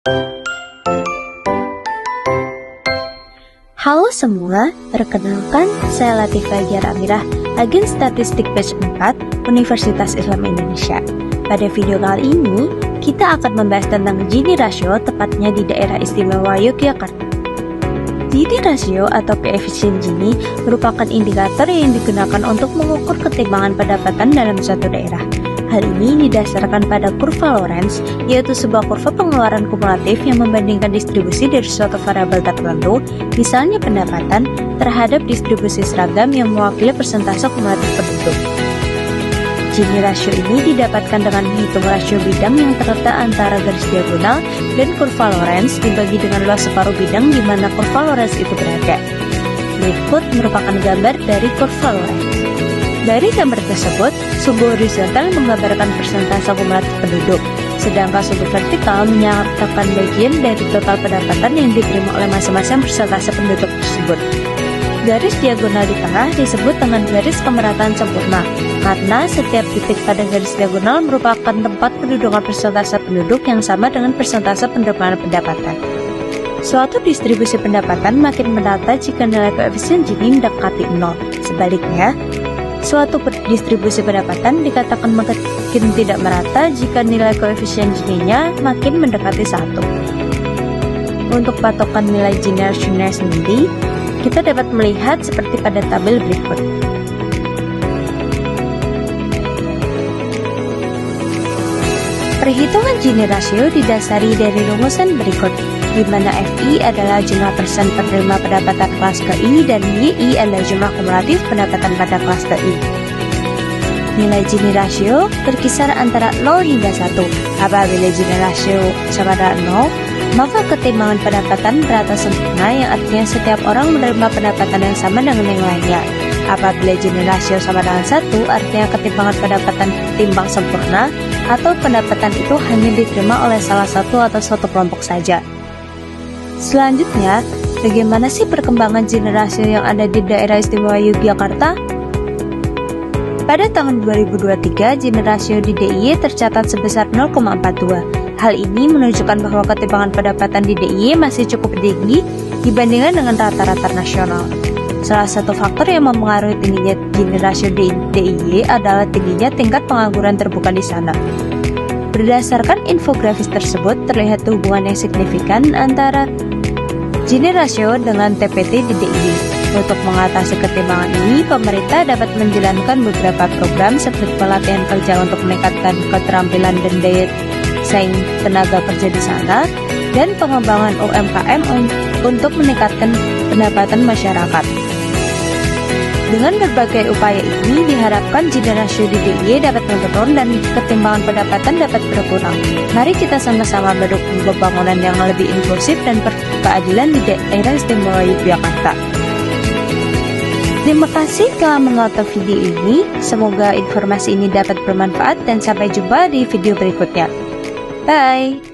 Halo semua, perkenalkan saya Latifah Giar Amirah, Agen Statistik Batch 4, Universitas Islam Indonesia. Pada video kali ini, kita akan membahas tentang Gini rasio, tepatnya di daerah istimewa Yogyakarta. Gini rasio atau koefisien Gini merupakan indikator yang digunakan untuk mengukur ketimbangan pendapatan dalam suatu daerah. Hal ini didasarkan pada kurva Lorenz, yaitu sebuah kurva pengeluaran kumulatif yang membandingkan distribusi dari suatu variabel tertentu, misalnya pendapatan, terhadap distribusi seragam yang mewakili persentase kumulatif penduduk. Gini rasio ini didapatkan dengan menghitung rasio bidang yang terletak antara garis diagonal dan kurva Lorenz dibagi dengan luas separuh bidang di mana kurva Lorenz itu berada. Berikut merupakan gambar dari kurva Lorenz. Dari gambar tersebut, sumbu horizontal menggambarkan persentase kumulatif penduduk, sedangkan sumbu vertikal menyatakan bagian dari total pendapatan yang diterima oleh masing-masing persentase penduduk tersebut. Garis diagonal di tengah disebut dengan garis pemerataan sempurna, karena setiap titik pada garis diagonal merupakan tempat pendudukan persentase penduduk yang sama dengan persentase penerimaan pendapatan. Suatu distribusi pendapatan makin merata jika nilai koefisien Gini mendekati 0. Sebaliknya, suatu distribusi pendapatan dikatakan makin tidak merata jika nilai koefisien Gini-nya makin mendekati 1. Untuk patokan nilai Gini rasionya sendiri, kita dapat melihat seperti pada tabel berikut. Perhitungan Gini rasio didasari dari rumusan berikut, di mana FI adalah jumlah persen penerima pendapatan kelas KI dan YI adalah jumlah kumulatif pendapatan pada kelas KI. Nilai Gini rasio berkisar antara 0 hingga 1. Apabila Gini rasio sama dengan 0, maka ketimbangan pendapatan berata sempurna, yang artinya setiap orang menerima pendapatan yang sama dengan yang lainnya. Apabila Gini rasio sama dengan 1, artinya ketimbangan pendapatan timbang sempurna, atau pendapatan itu hanya diterima oleh salah satu atau suatu kelompok saja. Selanjutnya, bagaimana sih perkembangan Gini rasio yang ada di daerah istimewa Yogyakarta? Pada tahun 2023, Gini rasio di DIY tercatat sebesar 0,42. Hal ini menunjukkan bahwa ketimbangan pendapatan di DIY masih cukup tinggi dibandingkan dengan rata-rata nasional. Salah satu faktor yang mempengaruhi tingginya Gini rasio di DIY adalah tingginya tingkat pengangguran terbuka di sana. Berdasarkan infografis tersebut, terlihat hubungan yang signifikan antara Gini rasio dengan TPT di DIY. Untuk mengatasi ketimbangan ini, pemerintah dapat menjalankan beberapa program seperti pelatihan kerja untuk meningkatkan keterampilan dan daya saing tenaga kerja di sana, dan pengembangan UMKM untuk meningkatkan pendapatan masyarakat. Dengan berbagai upaya ini, diharapkan Gini rasio di DIY dapat menurun dan ketimbangan pendapatan dapat berkurang. Mari kita sama-sama mendukung pembangunan yang lebih inklusif dan berkeadilan di daerah istimewa Yogyakarta. Terima kasih telah menonton video ini. Semoga informasi ini dapat bermanfaat dan sampai jumpa di video berikutnya. Bye!